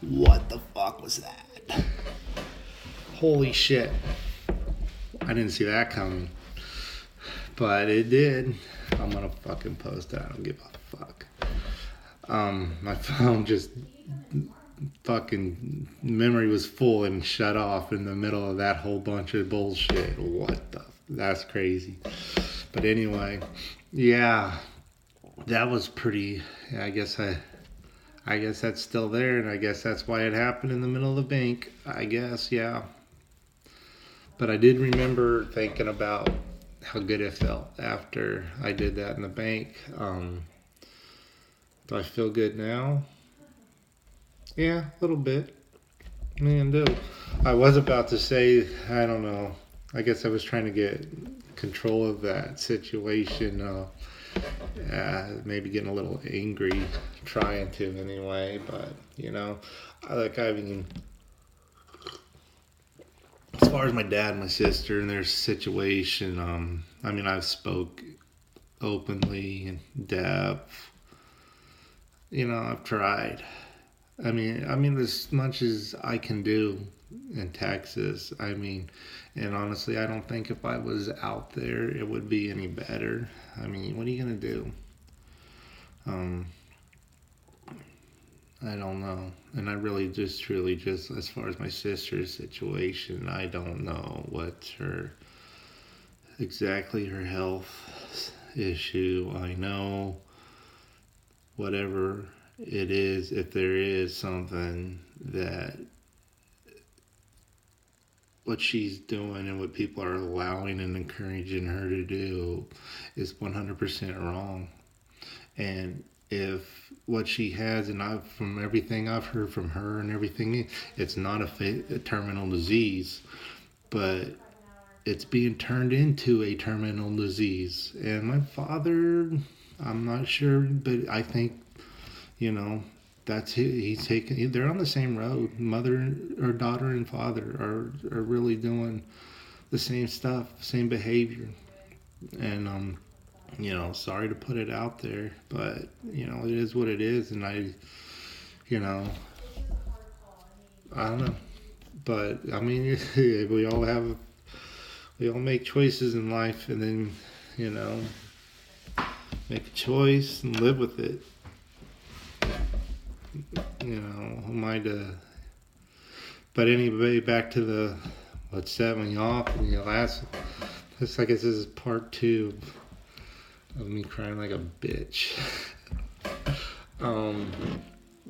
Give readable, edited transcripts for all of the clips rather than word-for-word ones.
What the fuck was that? Holy shit. I didn't see that coming. But it did. I'm gonna fucking post it. I don't give a fuck. My phone just fucking memory was full and shut off in the middle of that whole bunch of bullshit. What the? That's crazy. But anyway, yeah, that was pretty. I guess that's still there, and I guess that's why it happened in the middle of the bank. I guess, yeah. But I did remember thinking about how good it felt after I did that in the bank. Do I feel good now? Yeah, a little bit. Man, do. I was about to say, I don't know. I guess I was trying to get control of that situation. Maybe getting a little angry, trying to anyway. But I mean, as far as my dad and my sister and their situation, I mean, I've spoke openly in depth. I've tried. I mean, as much as I can do in Texas. I mean, and honestly, I don't think if I was out there, it would be any better. I mean, what are you gonna do? Um, I don't know, and I really just, truly, just as far as my sister's situation, I don't know what exactly her health issue. I know whatever it is, if there is something that what she's doing and what people are allowing and encouraging her to do is 100% wrong. And if what she has, and from everything I've heard from her and everything, it's not a terminal disease, but it's being turned into a terminal disease. And my father, I'm not sure, but I think, you know, he's taking. They're on the same road. Mother or daughter and father are really doing the same stuff, same behavior, and sorry to put it out there, but it is what it is, and you know, I don't know, but I mean, we all make choices in life, and then you know, make a choice and live with it. Who am I to? But anyway, back to what set me off in the last. I guess this is part 2 of me crying like a bitch.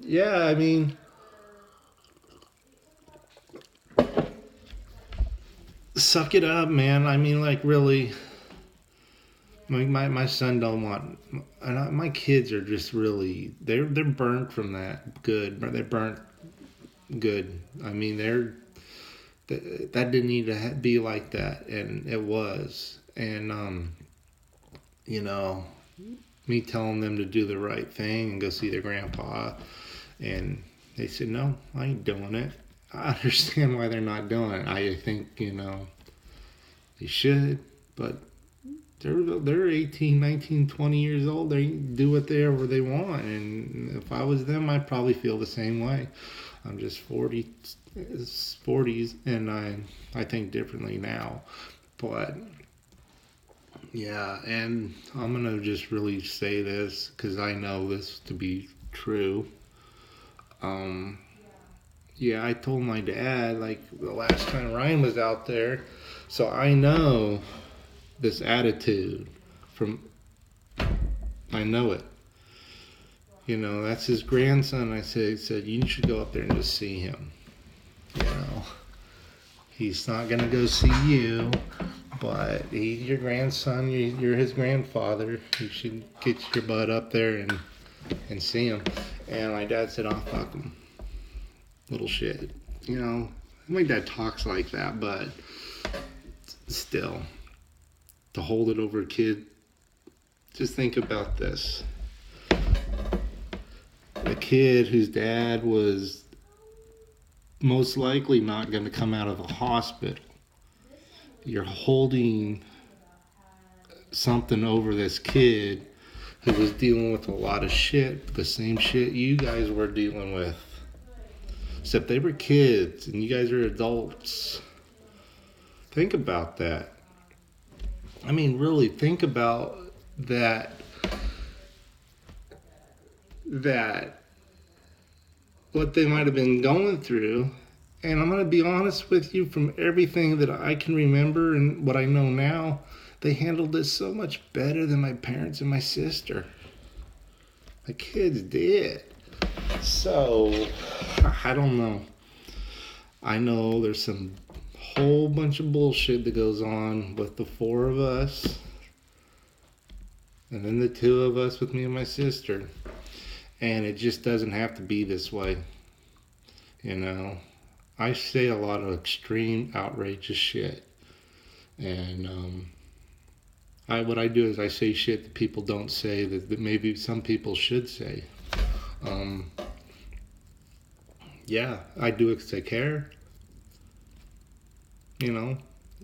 Yeah, I mean, suck it up, man. I mean, like, really. My son don't want, and my kids are just really they're burnt from that. Good, they're burnt good. I mean, that didn't need to be like that, and it was. And you know, me telling them to do the right thing and go see their grandpa, and they said no, I ain't doing it. I understand why they're not doing it. I think they should, but they're 18, 19, 20 years old. They do whatever they want, and if I was them, I'd probably feel the same way. I'm just 40s, and I think differently now. But yeah, and I'm gonna just really say this because I know this to be true. Um, yeah, I told my dad like the last time Ryan was out there, so I know this attitude from. I know it. That's his grandson. I said you should go up there and just see him. You know, he's not gonna go see you, but he's your grandson. You're his grandfather. You should get your butt up there and see him. And my dad said, "Oh, fuck him, little shit." My dad talks like that, but still, to hold it over a kid. Just think about this. A kid whose dad was most likely not going to come out of the hospital. You're holding something over this kid who was dealing with a lot of shit, the same shit you guys were dealing with. Except they were kids and you guys are adults. Think about that. I mean, really, think about that. What they might have been going through. And I'm going to be honest with you, from everything that I can remember and what I know now, they handled this so much better than my parents and my sister. My kids did. So, I don't know. I know there's some whole bunch of bullshit that goes on with the four of us, and then the two of us with me and my sister. And it just doesn't have to be this way. You know, I say a lot of extreme, outrageous shit. And what I do is I say shit that people don't say that maybe some people should say. Yeah, I do it because I care. You know,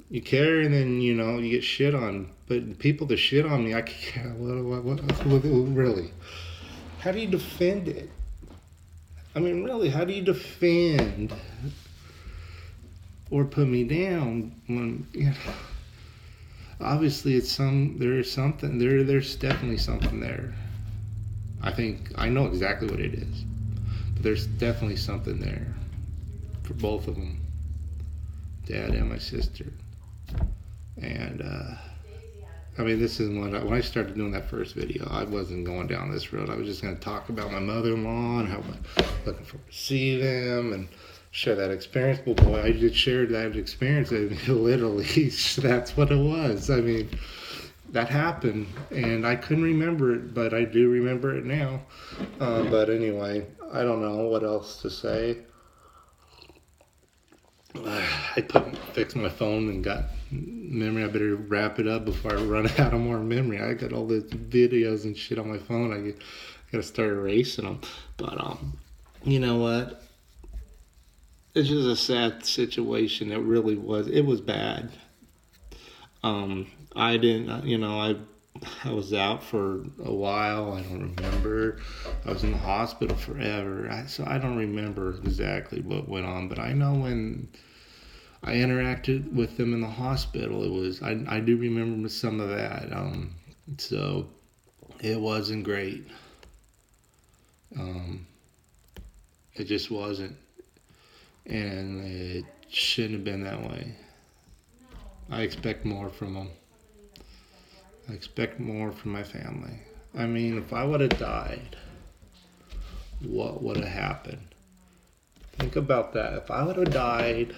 you care and then, you know, you get shit on. But the people that shit on me, I can't, what, really? How do you defend it? I mean, really, how do you defend or put me down when, you know, obviously there's definitely something there. I know exactly what it is, but there's definitely something there for both of them, Dad and my sister. And, I mean, this is when I started doing that first video, I wasn't going down this road. I was just going to talk about my mother-in-law and how I'm looking forward to see them and share that experience. But boy, I just shared that experience. I mean, literally, that's what it was. I mean, that happened, and I couldn't remember it, but I do remember it now. But anyway, I don't know what else to say. I fixed my phone and got memory. I better wrap it up before I run out of more memory. I got all the videos and shit on my phone. I gotta start erasing them. But you know what? It's just a sad situation. It really was. It was bad. I didn't. You know, I was out for a while. I don't remember. I was in the hospital forever. So I don't remember exactly what went on. But I know when I interacted with them in the hospital, I do remember some of that. So it wasn't great. It just wasn't. And it shouldn't have been that way. I expect more from them. I expect more from my family. I mean, if I would have died, what would have happened? Think about that. If I would have died,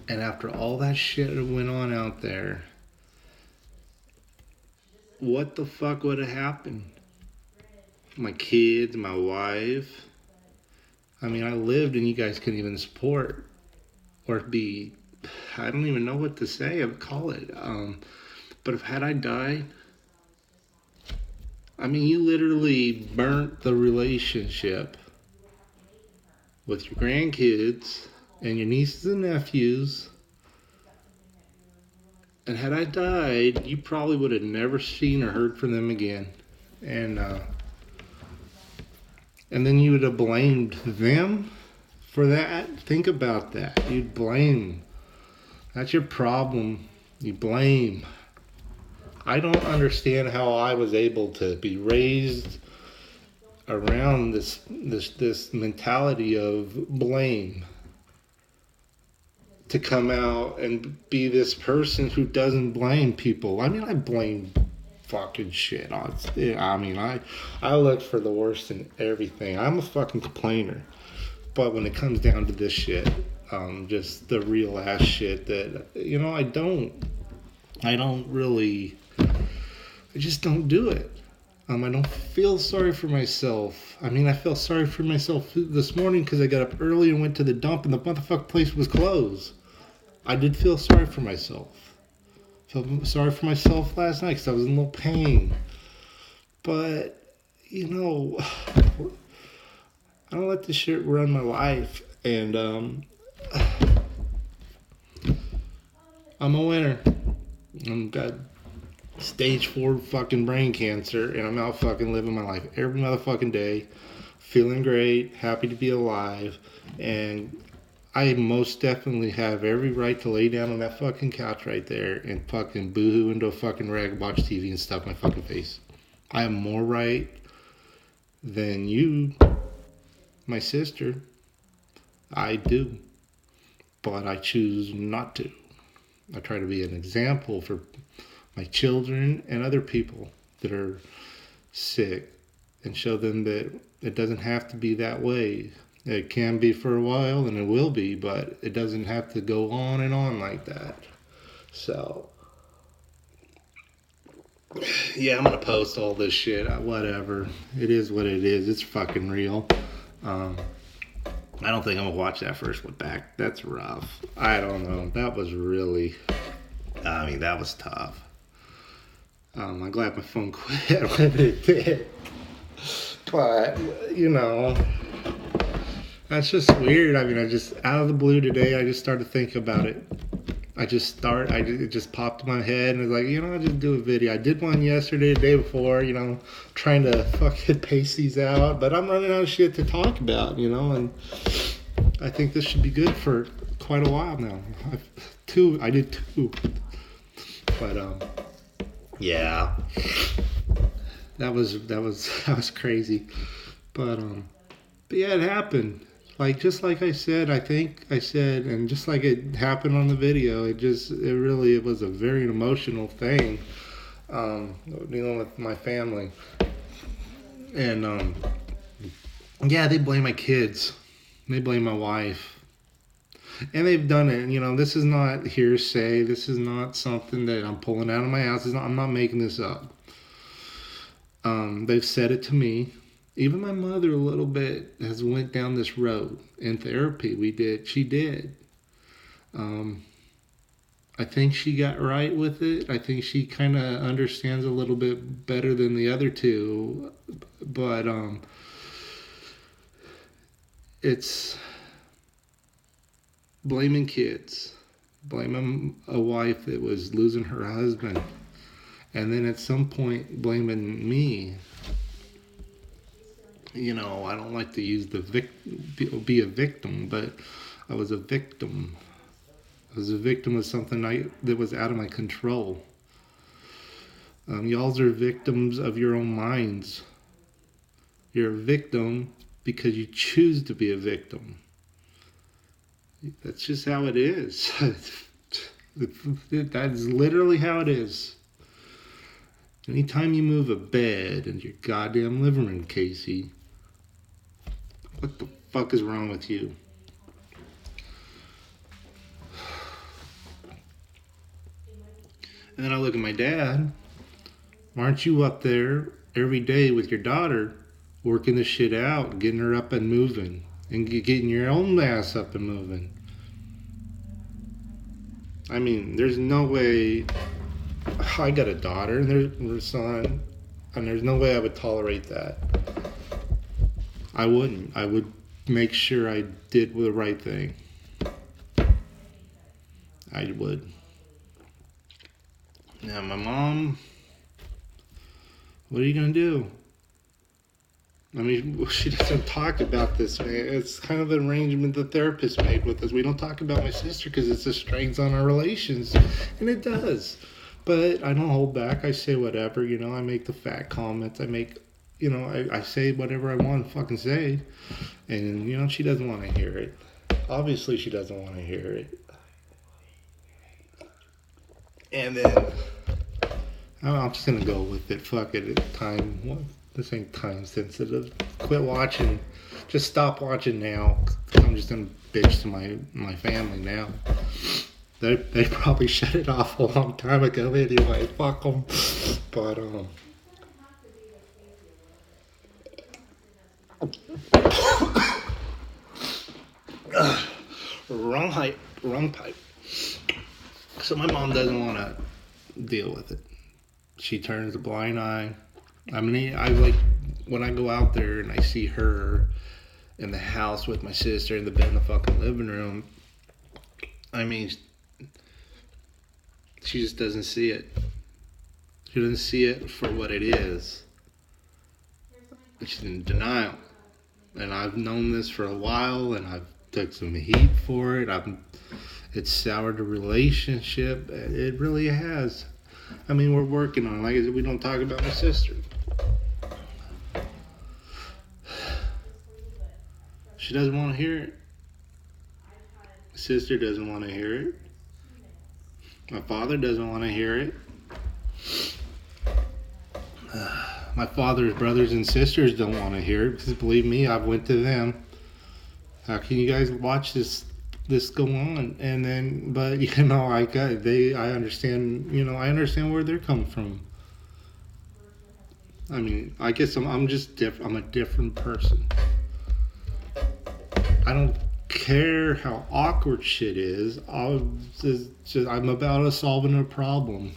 and after all that shit that went on out there, what the fuck would have happened? My kids, my wife. I mean, I lived and you guys couldn't even support or be, I don't even know what to say, I would call it. But if had I died, I mean, you literally burnt the relationship with your grandkids and your nieces and nephews. And had I died, you probably would have never seen or heard from them again. And then you would have blamed them for that. Think about that. You'd blame. That's your problem. You blame. I don't understand how I was able to be raised around this mentality of blame, to come out and be this person who doesn't blame people. I mean, I blame fucking shit. I mean, I look for the worst in everything. I'm a fucking complainer. But when it comes down to this shit, just the real ass shit that, you know, I just don't do it. I don't feel sorry for myself. I mean, I felt sorry for myself this morning because I got up early and went to the dump and the motherfucking place was closed. I did feel sorry for myself. Felt sorry for myself last night because I was in a little pain. But, you know, I don't let this shit run my life. And I'm a winner. I've got stage 4 fucking brain cancer, and I'm out fucking living my life every motherfucking day. feeling great, happy to be alive, and I most definitely have every right to lay down on that fucking couch right there and fucking boohoo into a fucking rag, watch TV, and stuff my fucking face. I have more right than you, my sister. I do, but I choose not to. I try to be an example for my children and other people that are sick and show them that it doesn't have to be that way. It can be for a while and it will be, but it doesn't have to go on and on like that. So, yeah, I'm gonna post all this shit. Whatever. It is what it is. It's fucking real. Um, I don't think I'm gonna watch that first one back. That's rough. I don't know. That was really, that was tough. I'm glad my phone quit when it did. But, that's just weird. I just, out of the blue today, I just started thinking about it. It just popped in my head and I was like, I'll just do a video. I did one yesterday, the day before, trying to fucking pace these out. But I'm running out of shit to talk about, and I think this should be good for quite a while now. I did two. But, yeah. That was crazy. But yeah, it happened. Just like I said, and just like it happened on the video, it was a very emotional thing, dealing with my family. And, yeah, they blame my kids. They blame my wife. And they've done it. This is not hearsay. This is not something that I'm pulling out of my ass. I'm not making this up. They've said it to me. Even my mother a little bit has went down this road in therapy. She did. I think she got right with it. I think she kind of understands a little bit better than the other two. But it's blaming kids, blaming a wife that was losing her husband, and then at some point blaming me. I don't like to use be a victim, but I was a victim. I was a victim of something that was out of my control. Y'all are victims of your own minds. You're a victim because you choose to be a victim. That's just how it is. That's literally how it is. Anytime you move a bed in your goddamn living room, Casey, what the fuck is wrong with you? And then I look at my dad. Why aren't you up there every day with your daughter, working this shit out, getting her up and moving, and getting your own ass up and moving? There's no way. I got a daughter and there's a son, and there's no way I would tolerate that. I wouldn't. I would make sure I did the right thing. I would. Now, my mom, what are you going to do? She doesn't talk about this, man. It's kind of an arrangement the therapist made with us. We don't talk about my sister because it just strains on our relations, and it does. But I don't hold back. I say whatever, I make the fat comments. I say whatever I want to fucking say. And, she doesn't want to hear it. Obviously, she doesn't want to hear it. And then, I'm just going to go with it. Fuck it. This ain't time sensitive. Quit watching. Just stop watching now. I'm just going to bitch to my family now. They probably shut it off a long time ago anyway. Fuck them. But, wrong pipe. So my mom doesn't want to deal with it. She turns a blind eye. When I go out there and I see her in the house with my sister in the bed in the fucking living room, she just doesn't see it. She doesn't see it for what it is. She's in denial. And I've known this for a while, and I've took some heat for it. It's soured the relationship. It really has. I mean, we're working on it. Like I said, we don't talk about my sister. She doesn't want to hear it. My sister doesn't want to hear it. My father doesn't want to hear it. My father's brothers and sisters don't want to hear it because, believe me, I've went to them. How can you guys watch this go on? And then, but I understand. I understand where they're coming from. I mean, I guess I'm just different. I'm a different person. I don't care how awkward shit is. I'm about solving a problem.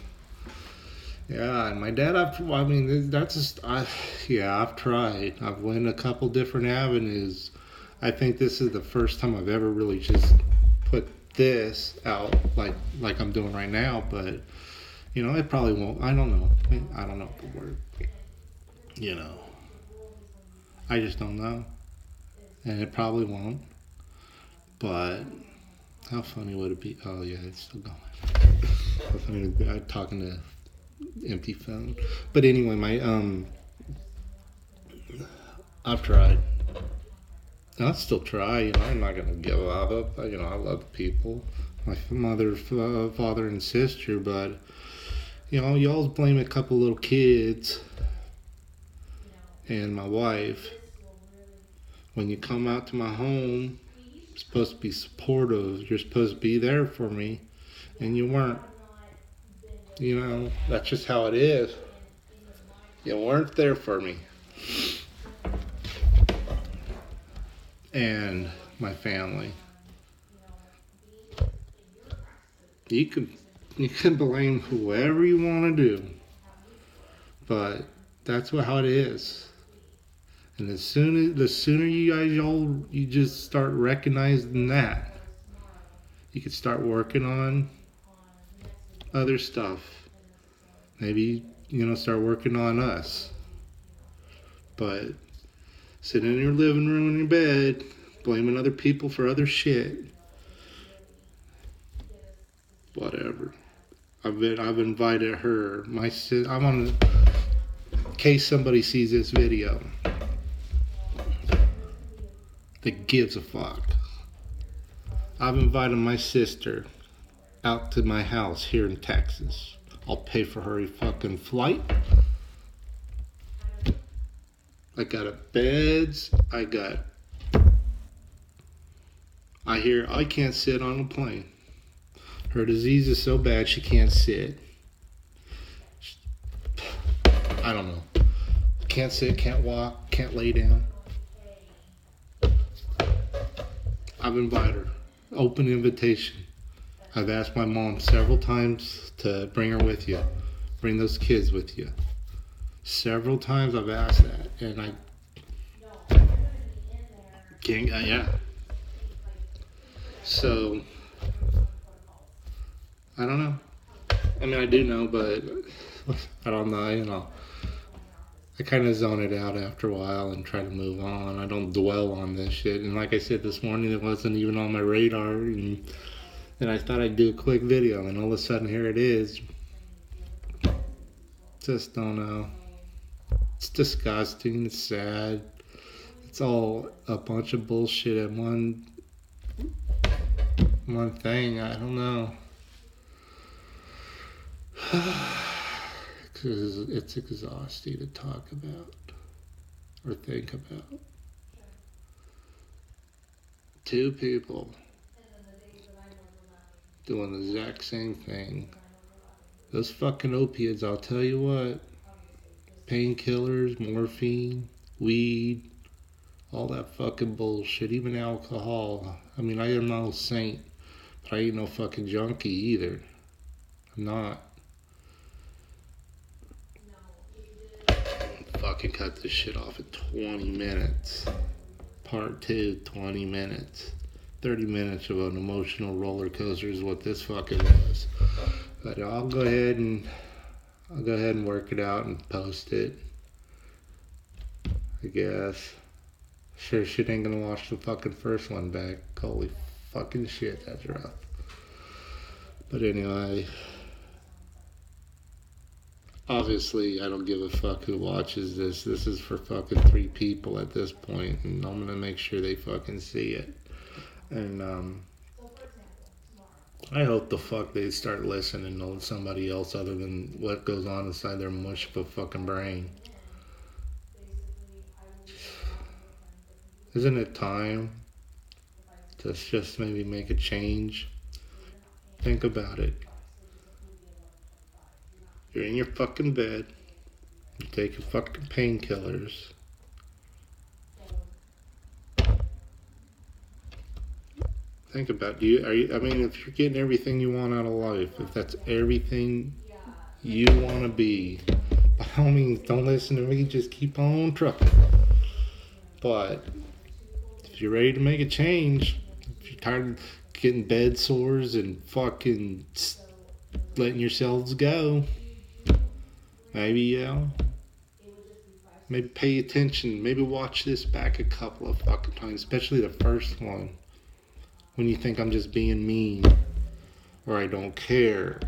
Yeah, and my dad, I've tried. I've went a couple different avenues. I think this is the first time I've ever really just put this out like I'm doing right now, but it probably won't. I don't know. I don't know if it'll work. I just don't know. And it probably won't. But how funny would it be? Oh yeah, it's still going. How funny would it be? I'm talking to empty phone. But anyway, I've tried. I'll still try. I'm not gonna give up. I love people, my mother, father, and sister. But you always blame a couple little kids and my wife. When you come out to my home, you're supposed to be supportive. You're supposed to be there for me, and you weren't. That's just how it is. You weren't there for me. And my family. You can blame whoever you want to do, but that's how it is. And the sooner you guys you just start recognizing that, you can start working on other stuff. Maybe start working on us. But sitting in your living room in your bed, blaming other people for other shit. Whatever. I've invited her. I'm on. In case somebody sees this video that gives a fuck. I've invited my sister out to my house here in Texas. I'll pay for her a fucking flight. I got beds. I can't sit on a plane. Her disease is so bad she can't sit. I don't know. Can't sit, can't walk, can't lay down. I've invited her. Open invitation. I've asked my mom several times to bring her with you. Bring those kids with you. Several times I've asked that, and I can't. Yeah. So I don't know. I mean, I do know, but I don't know. I kind of zone it out after a while and try to move on. I don't dwell on this shit. And like I said this morning, it wasn't even on my radar. And I thought I'd do a quick video, and all of a sudden, here it is. Just don't know. It's disgusting. It's sad. It's all a bunch of bullshit at one thing. I don't know. Because it's exhausting to talk about or think about. Two people doing the exact same thing. Those fucking opiates, I'll tell you what. Painkillers, morphine, weed, all that fucking bullshit, even alcohol. I mean, I am no saint, but I ain't no fucking junkie either. I'm not. Fucking cut this shit off at 20 minutes. Part 2, 20 minutes. 30 minutes of an emotional roller coaster is what this fucking was. But I'll go ahead and work it out and post it, I guess. Sure shit ain't gonna watch the fucking first one back. Holy fucking shit, that's rough. But anyway, obviously I don't give a fuck who watches this. This is for fucking 3 people at this point, and I'm gonna make sure they fucking see it. And I hope the fuck they start listening to somebody else other than what goes on inside their mush of a fucking brain. Isn't it time to just maybe make a change? Think about it. You're in your fucking bed. You take your fucking painkillers. Think about I mean, if you're getting everything you want out of life, if that's everything you want to be, by all means, don't listen to me. Just keep on trucking. But if you're ready to make a change, if you're tired of getting bed sores and fucking letting yourselves go, maybe maybe pay attention. Maybe watch this back a couple of fucking times, especially the first one. When you think I'm just being mean or I don't care,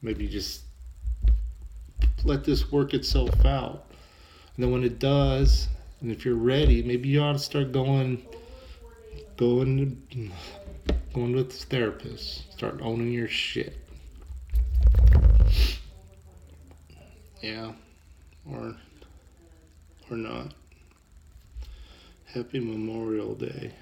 maybe just let this work itself out. And then when it does, and if you're ready, maybe you ought to start going with the therapist. Start owning your shit. Yeah, or not. Happy Memorial Day.